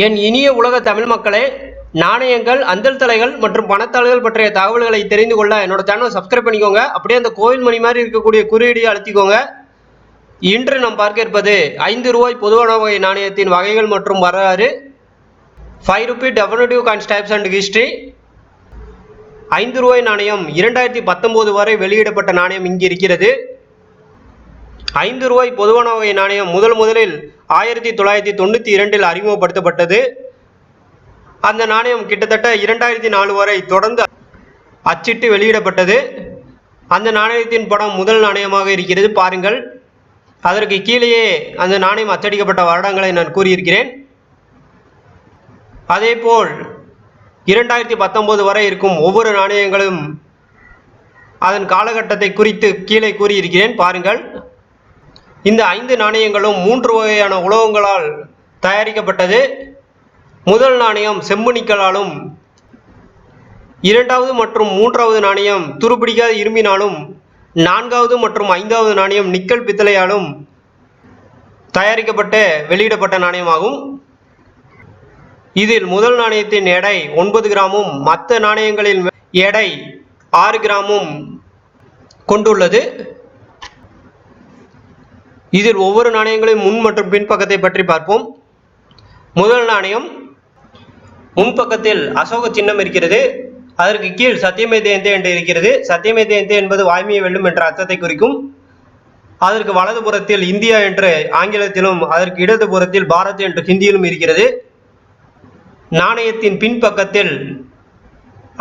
என் இனிய உலக தமிழ் மக்களே, நாணயங்கள், அஞ்சல் தலைகள் மற்றும் பணத்தாள்கள் பற்றிய தகவல்களை தெரிந்து கொள்ள என்னோட சேனலை சப்ஸ்கிரைப் பண்ணிக்கோங்க. அப்படியே அந்த கோயில் மணி மாதிரி இருக்கக்கூடிய குறியீடியை அழுத்திக்கோங்க. இன்று நாம் பார்க்க இருப்பது 5 ரூபாய் பொதுவான வகை நாணயத்தின் வகைகள் மற்றும் வரலாறு. 5 Ruby definitive coins types and history. 5 ரூபாய் நாணயம் 2019 வரை வெளியிடப்பட்ட நாணயம் இங்கு இருக்கிறது. 5 ரூபாய் பொதுவான வகை நாணயம் முதலில் 1992 அறிமுகப்படுத்தப்பட்டது. அந்த நாணயம் கிட்டத்தட்ட 2004 வரை தொடர்ந்து அச்சிட்டு வெளியிடப்பட்டது. அந்த நாணயத்தின் படம் முதல் நாணயமாக இருக்கிறது, பாருங்கள். அதற்கு கீழேயே அந்த நாணயம் அச்சடிக்கப்பட்ட வருடங்களை நான் கூறியிருக்கிறேன். அதேபோல் 2019 வரை இருக்கும் ஒவ்வொரு நாணயங்களும் அதன் காலகட்டத்தை குறித்து கீழே கூறியிருக்கிறேன், பாருங்கள். இந்த 5 நாணயங்களும் 3 வகையான உலோகங்களால் தயாரிக்கப்பட்டது. முதல் நாணயம் செம்பு நிக்கலாலும், இரண்டாவது மற்றும் மூன்றாவது நாணயம் துருப்பிடிக்காத இரும்பினாலும், 4வது மற்றும் 5வது நாணயம் நிக்கல் பித்தளையாலும் தயாரிக்கப்பட்டு வெளியிடப்பட்ட நாணயமாகும். இதில் முதல் நாணயத்தின் எடை 9 கிராமும் மற்ற நாணயங்களின் எடை 6 கிராமும் கொண்டுள்ளது. இதில் ஒவ்வொரு நாணயங்களின் முன் மற்றும் பின்பக்கத்தை பற்றி பார்ப்போம். முதல் நாணயம் முன்பக்கத்தில் அசோக சின்னம் இருக்கிறது. அதற்கு கீழ் சத்தியமே ஜெயந்தே என்று இருக்கிறது. சத்தியமே ஜெயந்தே என்பது வாய்மையை வெல்லும் என்ற அர்த்தத்தை குறிக்கும். அதற்கு வலதுபுறத்தில் இந்தியா என்று ஆங்கிலத்திலும், அதற்கு இடதுபுறத்தில் பாரத் என்று ஹிந்தியிலும் இருக்கிறது. நாணயத்தின் பின்பக்கத்தில்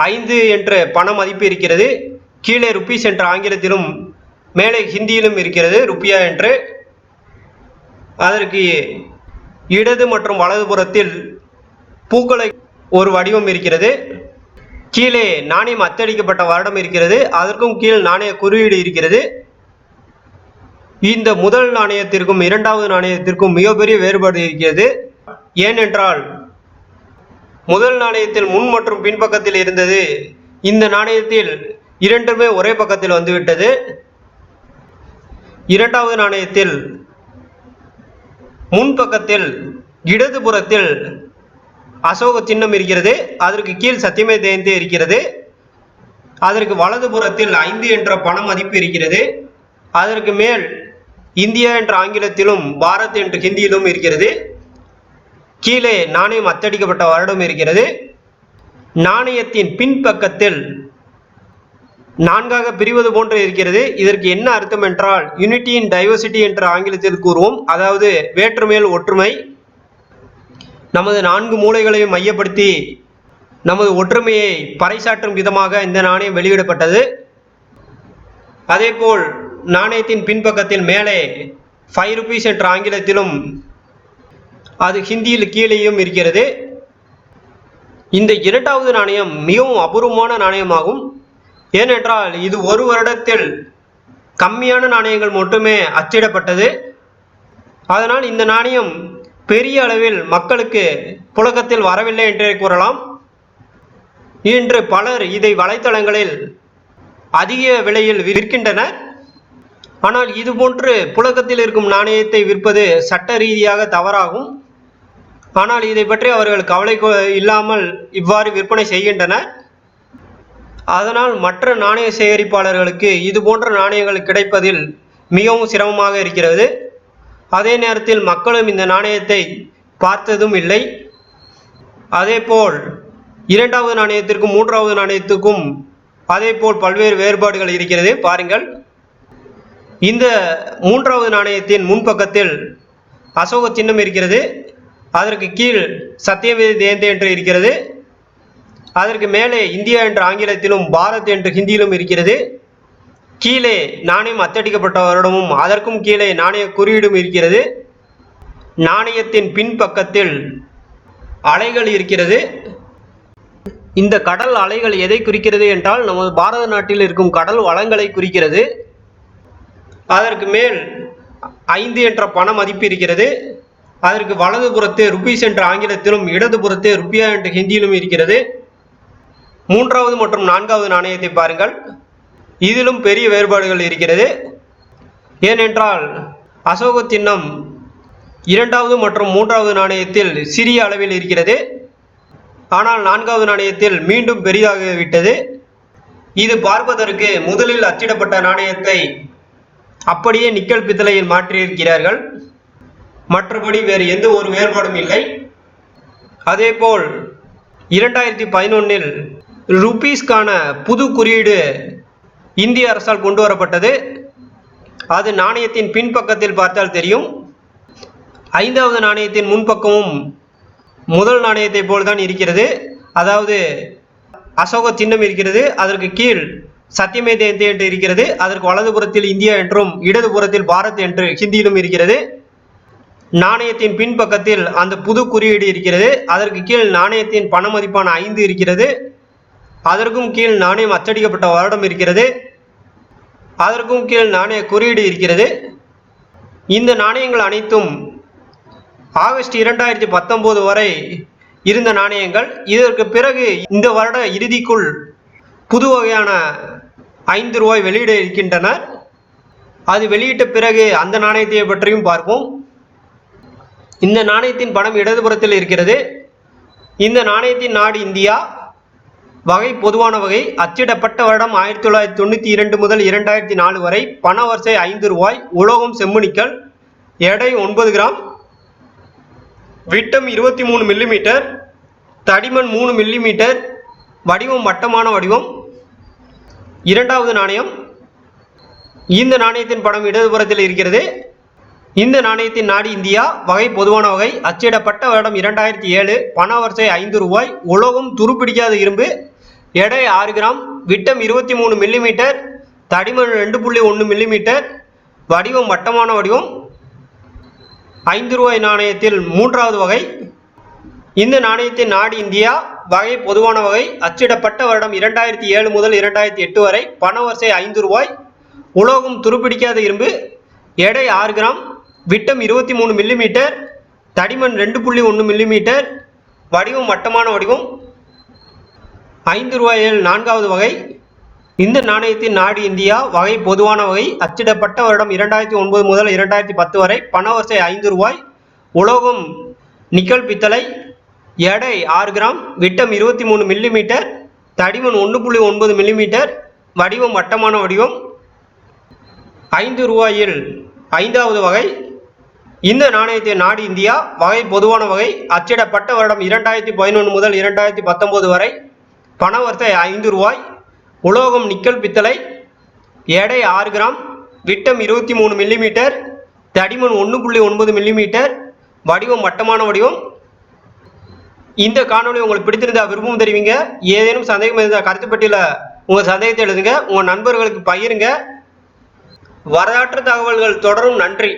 5 என்ற பண மதிப்பு இருக்கிறது. கீழே ருபீஸ் என்ற ஆங்கிலத்திலும், மேலே ஹிந்தியிலும் இருக்கிறது ருப்பியா என்று. அதற்கு இடது மற்றும் வலதுபுறத்தில் பூக்களை ஒரு வடிவம் இருக்கிறது. கீழே நாணயம் அச்சடிக்கப்பட்ட வருடம் இருக்கிறது. அதற்கும் கீழ் நாணய குறியீடு இருக்கிறது. இந்த முதல் நாணயத்திற்கும் இரண்டாவது நாணயத்திற்கும் மிகப்பெரிய வேறுபாடு இருக்கிறது. ஏனென்றால் முதல் நாணயத்தில் முன் மற்றும் பின்பக்கத்தில் இருந்தது. இந்த நாணயத்தில் இரண்டுமே ஒரே பக்கத்தில் வந்துவிட்டது. இரண்டாவது நாணயத்தில் முன்பக்கத்தில் இடதுபுறத்தில் அசோக சின்னம் இருக்கிறது. அதற்கு கீழ் சத்தியமே ஜெயந்தே இருக்கிறது. அதற்கு வலதுபுறத்தில் 5 என்ற பண மதிப்பு இருக்கிறது. அதற்கு மேல் இந்தியா என்ற ஆங்கிலத்திலும், பாரத் என்று ஹிந்தியிலும் இருக்கிறது. கீழே நாணயம் அச்சடிக்கப்பட்ட வருடம் இருக்கிறது. நாணயத்தின் பின்பக்கத்தில் 4ஆக பிரிவது போன்று இருக்கிறது. இதற்கு என்ன அர்த்தம் என்றால் யூனிட்டி இன் டைவர்சிட்டி என்ற ஆங்கிலத்தில் கூறுவோம். அதாவது வேற்றுமையில் ஒற்றுமை. நமது 4 மூலைகளையும் மையப்படுத்தி நமது ஒற்றுமையை பறைசாற்றும் விதமாக இந்த நாணயம் வெளியிடப்பட்டது. அதேபோல் நாணயத்தின் பின்பக்கத்தில் மேலே 5 ரூபீஸ் என்ற ஆங்கிலத்திலும், அது ஹிந்தியில் கீழேயும் இருக்கிறது. இந்த இரண்டாவது நாணயம் மிகவும் அபூர்வமான நாணயமாகும். ஏனென்றால் இது ஒரு வருடத்தில் கம்மியான நாணயங்கள் மட்டுமே அச்சிடப்பட்டது. அதனால் இந்த நாணயம் பெரிய அளவில் மக்களுக்கு புழக்கத்தில் வரவில்லை என்றே கூறலாம். இன்று பலர் இதை வலைத்தளங்களில் அதிக விலையில் விற்கின்றனர். ஆனால் இதுபோன்று புழக்கத்தில் இருக்கும் நாணயத்தை விற்பது சட்ட ரீதியாக தவறாகும். ஆனால் இதை பற்றி அவர்கள் கவலை இல்லாமல் இவ்வாறு விற்பனை செய்கின்றனர். அதனால் மற்ற நாணய சேகரிப்பாளர்களுக்கு இது போன்ற நாணயங்கள் கிடைப்பதில் மிகவும் சிரமமாக இருக்கிறது. அதே நேரத்தில் மக்களும் இந்த நாணயத்தை பார்த்ததும் இல்லை. அதேபோல் இரண்டாவது நாணயத்திற்கும் மூன்றாவது நாணயத்துக்கும் அதேபோல் பல்வேறு வேறுபாடுகள் இருக்கிறது, பாருங்கள். இந்த மூன்றாவது நாணயத்தின் முன்பக்கத்தில் அசோக சின்னம் இருக்கிறது. அதற்கு கீழ் சத்தியமே ஜெயந்தே என்று இருக்கிறது. அதற்கு மேலே இந்தியா என்ற ஆங்கிலத்திலும், பாரத் என்று ஹிந்தியிலும் இருக்கிறது. கீழே நாணயம் அச்சடிக்கப்பட்ட வருடமும், அதற்கும் கீழே நாணய குறியீடும் இருக்கிறது. நாணயத்தின் பின்பக்கத்தில் அலைகள் இருக்கிறது. இந்த கடல் அலைகள் எதை குறிக்கிறது என்றால் நமது பாரத நாட்டில் இருக்கும் கடல் வளங்களை குறிக்கிறது. அதற்கு மேல் 5 என்ற பண மதிப்பு இருக்கிறது. அதற்கு வலதுபுறத்தே ருபீஸ் என்ற ஆங்கிலத்திலும், இடதுபுறத்தே ருப்பியா என்ற ஹிந்தியிலும் இருக்கிறது. மூன்றாவது மற்றும் 4வது நாணயத்தை பாருங்கள். இதிலும் பெரிய வேறுபாடுகள் இருக்கிறது. ஏனென்றால் அசோக சின்னம் இரண்டாவது மற்றும் மூன்றாவது நாணயத்தில் சிறிய அளவில் இருக்கிறது. ஆனால் நான்காவது நாணயத்தில் மீண்டும் பெரிதாகிவிட்டது. இது பார்ப்பதற்கு முதலில் அச்சிடப்பட்ட நாணயத்தை அப்படியே நிக்கல் பித்தளையில் மாற்றியிருக்கிறார்கள். மற்றபடி வேறு எந்த ஒரு வேறுபாடும் இல்லை. அதேபோல் 2011இல் ருபீஸ்கான புது குறியீடு இந்திய அரசால் கொண்டு வரப்பட்டது. அது நாணயத்தின் பின்பக்கத்தில் பார்த்தால் தெரியும். ஐந்தாவது நாணயத்தின் முன்பக்கமும் முதல் நாணயத்தை போல்தான் இருக்கிறது. அதாவது அசோக சின்னம் இருக்கிறது, அதற்கு கீழ் சத்தியமே ஜெயந்தே என்று இருக்கிறது, அதற்கு வலதுபுறத்தில் இந்தியா என்றும் இடதுபுறத்தில் பாரத் என்று ஹிந்தியிலும் இருக்கிறது. நாணயத்தின் பின்பக்கத்தில் அந்த புது குறியீடு இருக்கிறது. அதற்கு கீழ் நாணயத்தின் பண மதிப்பான 5 இருக்கிறது. அதற்கும் கீழ் நாணயம் அச்சடிக்கப்பட்ட வருடம் இருக்கிறது. அதற்கும் கீழ் நாணய குறியீடு இருக்கிறது. இந்த நாணயங்கள் அனைத்தும் ஆகஸ்ட் 2019 வரை இருந்த நாணயங்கள். இதற்கு பிறகு இந்த வருட இறுதிக்குள் புது வகையான 5 ரூபாய் வெளியிட இருக்கின்றனர். அது வெளியிட்ட பிறகு அந்த நாணயத்தை பற்றியும் பார்ப்போம். இந்த நாணயத்தின் படம் இடதுபுறத்தில் இருக்கிறது. இந்த நாணயத்தின் நாடு இந்தியா, வகை பொதுவான வகை, அச்சிடப்பட்ட வருடம் 1992 முதல் 2004 வரை, பண வரிசை 5 ரூபாய், உலோகம் செம்பு, எடை 9 கிராம், விட்டம் 23 மில்லிமீட்டர், தடிமன் 3 மில்லிமீட்டர், வடிவம் வட்டமான வடிவம். இரண்டாவது நாணயம். இந்த நாணயத்தின் படம் இடதுபுறத்தில் இருக்கிறது. இந்த நாணயத்தின் நாடு இந்தியா, வகை பொதுவான வகை, அச்சிடப்பட்ட வருடம் 2007, பண வரிசை 5 ரூபாய், உலோகம் துருப்பிடிக்காத இரும்பு, எடை 6 கிராம், விட்டம் 23 மில்லிமீட்டர், தடிமன் 2.1 மில்லிமீட்டர், வடிவம் வட்டமான வடிவம். 5 ரூபாய் நாணயத்தில் மூன்றாவது வகை. இந்த நாணயத்தின் நாடு இந்தியா, வகை பொதுவான வகை, அச்சிடப்பட்ட வருடம் 2007 முதல் 2008 வரை, பண வரிசை 5 ரூபாய், உலோகம் துருப்பிடிக்காத இரும்பு, எடை 6 கிராம், விட்டம் 23 மில்லிமீட்டர், தடிமன் 2.1 மில்லிமீட்டர், வடிவம் வட்டமான வடிவம். 5 ரூபாயில் நான்காவது வகை. இந்த நாணயத்தின் நாடு இந்தியா, வகை பொதுவான வகை, அச்சிடப்பட்ட வருடம் 2009 முதல் 2010 வரை, பண வரிசை 5 ரூபாய், உலோகம் நிக்கல் பித்தளை, எடை 6 கிராம், விட்டம் 23 மில்லிமீட்டர், தடிமன் 1.9 மில்லிமீட்டர், வடிவம் வட்டமான வடிவம். 5 ரூபாயில் ஐந்தாவது வகை. இந்த நாணயத்தின் நாடு இந்தியா, வகை பொதுவான வகை, அச்சிடப்பட்ட வருடம் 2011 முதல் 2019 வரை, பண வரிசை 5 ரூபாய், உலோகம் நிக்கல் பித்தளை, எடை 6 கிராம், விட்டம் 23 மில்லிமீட்டர், தடிமன் 1.9 மில்லிமீட்டர், வடிவம் வட்டமான வடிவம். இந்த காணொளி உங்களுக்கு பிடித்திருந்தா விருப்பம் தெரிவிங்க. ஏதேனும் சந்தேகம் இருந்தால் கருத்து பெட்டியில் உங்கள் சந்தேகத்தை எழுதுங்க. உங்கள் நண்பர்களுக்கு பகிருங்க. வரலாற்று தகவல்கள் தொடரும். நன்றி.